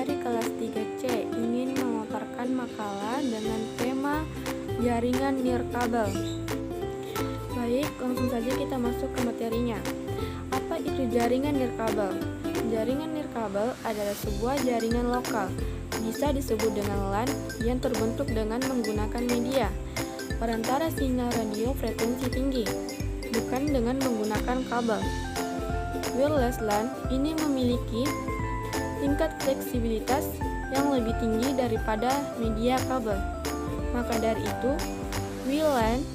dari kelas 3C ingin memaparkan makalah dengan tema jaringan nirkabel. Baik, langsung saja kita masuk ke materinya. Apa itu jaringan nirkabel? Jaringan nirkabel adalah sebuah jaringan lokal, bisa disebut dengan LAN yang terbentuk dengan menggunakan media perantara sinyal radio frekuensi tinggi, bukan dengan menggunakan kabel. Wireless LAN ini memiliki tingkat fleksibilitas yang lebih tinggi daripada media kabel. Maka dari itu, WLAN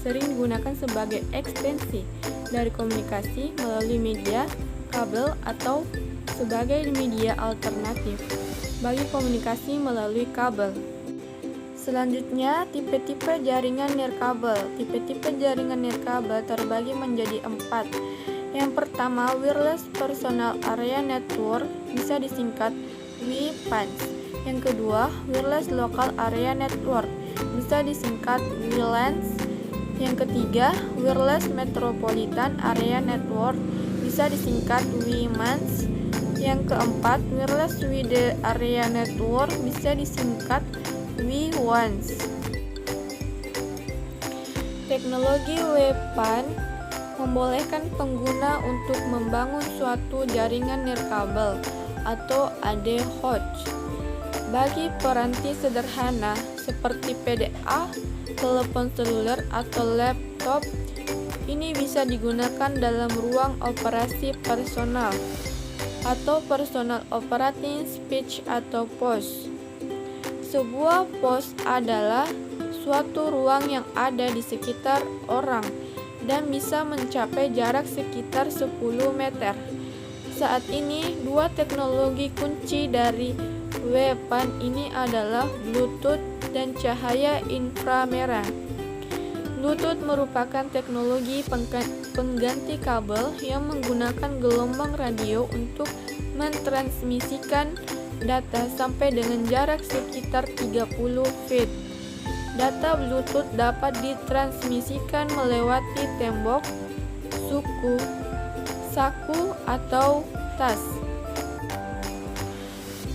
sering digunakan sebagai ekstensi dari komunikasi melalui media kabel atau sebagai media alternatif bagi komunikasi melalui kabel. Selanjutnya, tipe-tipe jaringan nirkabel. Tipe-tipe jaringan nirkabel terbagi menjadi 4. Yang pertama, Wireless Personal Area Network, bisa disingkat WPANS. Yang kedua, Wireless Local Area Network, bisa disingkat WLANs. Yang ketiga, Wireless Metropolitan Area Network, bisa disingkat WMANS. Yang keempat, Wireless Wide Area Network, bisa disingkat WWANS. Teknologi WPAN membolehkan pengguna untuk membangun suatu jaringan nirkabel atau ADHOC bagi peranti sederhana seperti PDA, telepon seluler atau laptop. Ini bisa digunakan dalam ruang operasi personal atau personal operating space atau POS. Sebuah POS adalah suatu ruang yang ada di sekitar orang dan bisa mencapai jarak sekitar 10 meter. Saat ini, dua teknologi kunci dari WPAN ini adalah Bluetooth dan cahaya inframerah. Bluetooth merupakan teknologi pengganti kabel yang menggunakan gelombang radio untuk mentransmisikan data sampai dengan jarak sekitar 30 feet. Data Bluetooth dapat ditransmisikan melewati tembok, saku, atau tas.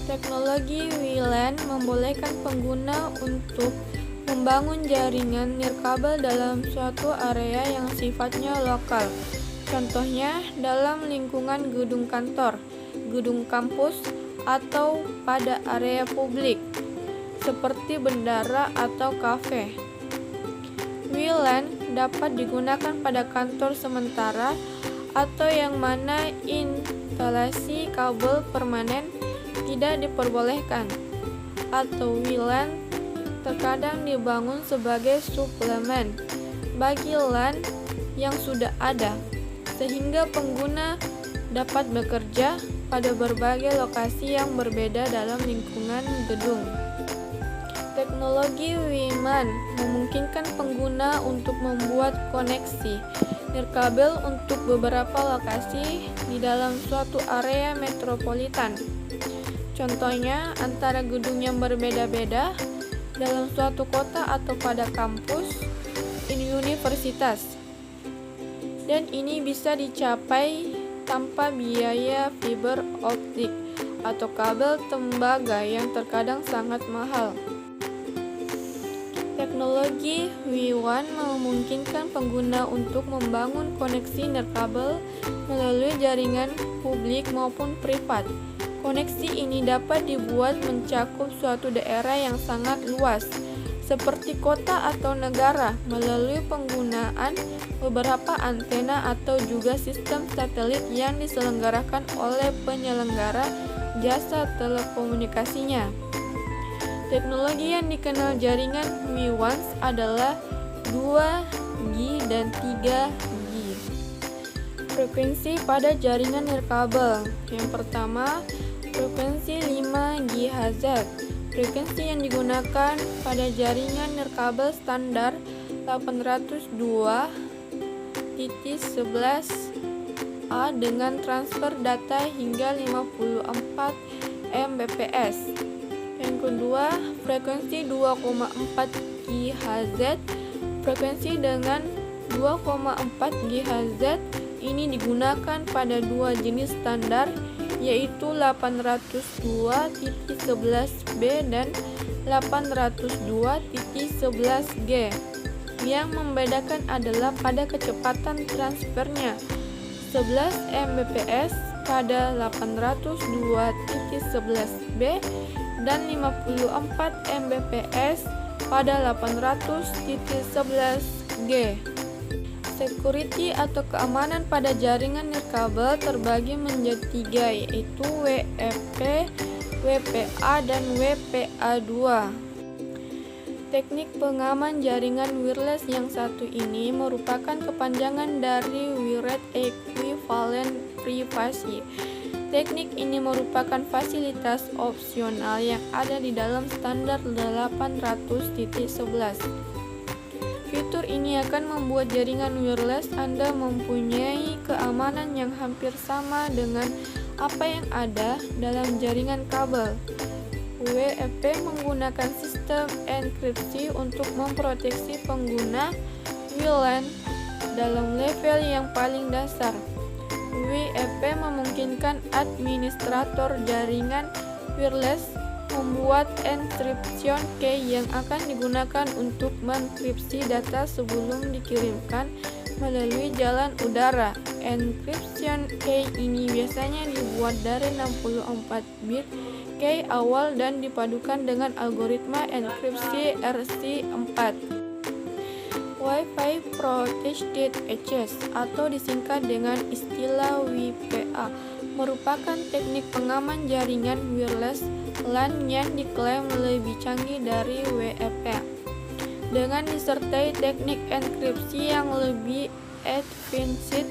Teknologi WLAN membolehkan pengguna untuk membangun jaringan nirkabel dalam suatu area yang sifatnya lokal. Contohnya dalam lingkungan gedung kantor, gedung kampus, atau pada area publik seperti bandara atau kafe. WLAN dapat digunakan pada kantor sementara atau yang mana instalasi kabel permanen tidak diperbolehkan, atau WLAN terkadang dibangun sebagai suplemen bagi LAN yang sudah ada, sehingga pengguna dapat bekerja pada berbagai lokasi yang berbeda dalam lingkungan gedung. Teknologi WMAN memungkinkan pengguna untuk membuat koneksi nirkabel untuk beberapa lokasi di dalam suatu area metropolitan. Contohnya antara gedung yang berbeda-beda dalam suatu kota atau pada kampus universitas. Dan ini bisa dicapai tanpa biaya fiber optik atau kabel tembaga yang terkadang sangat mahal. Teknologi WWAN memungkinkan pengguna untuk membangun koneksi nirkabel melalui jaringan publik maupun privat. Koneksi ini dapat dibuat mencakup suatu daerah yang sangat luas, seperti kota atau negara, melalui penggunaan beberapa antena atau juga sistem satelit yang diselenggarakan oleh penyelenggara jasa telekomunikasinya. Teknologi yang dikenal jaringan WWANS adalah 2G dan 3G. Frekuensi pada jaringan nirkabel. Yang pertama, frekuensi 5 GHz. Frekuensi yang digunakan pada jaringan nirkabel standar 802.11a dengan transfer data hingga 54 Mbps. Yang kedua, frekuensi 2,4 GHz. Frekuensi dengan 2,4 GHz ini digunakan pada dua jenis standar, yaitu 802.11b dan 802.11g. Yang membedakan adalah pada kecepatan transfernya, 11 Mbps pada 802.11b dan 54 Mbps pada 800.11g. Security atau keamanan pada jaringan nirkabel terbagi menjadi 3, yaitu WFP, WPA, dan WPA2. Teknik pengaman jaringan wireless yang satu ini merupakan kepanjangan dari Wired Equivalent Privacy. Teknik ini merupakan fasilitas opsional yang ada di dalam standar 800.11. Fitur ini akan membuat jaringan wireless Anda mempunyai keamanan yang hampir sama dengan apa yang ada dalam jaringan kabel. WFP menggunakan sistem enkripsi untuk memproteksi pengguna WLAN dalam level yang paling dasar. WFP memungkinkan administrator jaringan wireless membuat encryption key yang akan digunakan untuk menkripsi data sebelum dikirimkan melalui jalan udara. Encryption key ini biasanya dibuat dari 64 bit key awal dan dipadukan dengan algoritma enkripsi RC4. Wi-Fi Protected Access atau disingkat dengan istilah WPA merupakan teknik pengaman jaringan wireless LAN yang diklaim lebih canggih dari WFP. Dengan disertai teknik enkripsi yang lebih advanced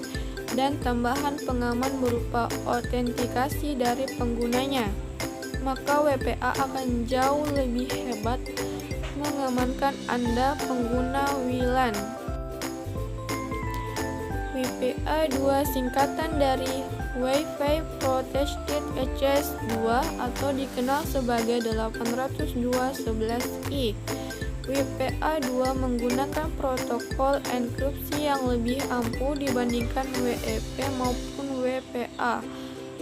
dan tambahan pengaman berupa autentikasi dari penggunanya, maka WPA akan jauh lebih hebat mengamankan Anda pengguna WLAN. WPA2 singkatan dari Wi-Fi Protected Access 2 atau dikenal sebagai 802.11i. WPA2 menggunakan protokol enkripsi yang lebih ampuh dibandingkan WFP maupun WPA.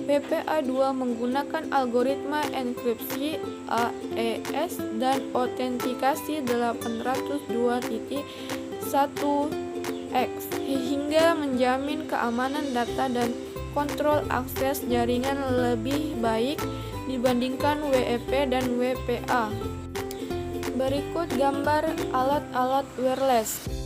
WPA2 menggunakan algoritma enkripsi AES dan autentikasi 802.1x hingga menjamin keamanan data dan kontrol akses jaringan lebih baik dibandingkan WFP dan WPA. Berikut gambar alat-alat wireless.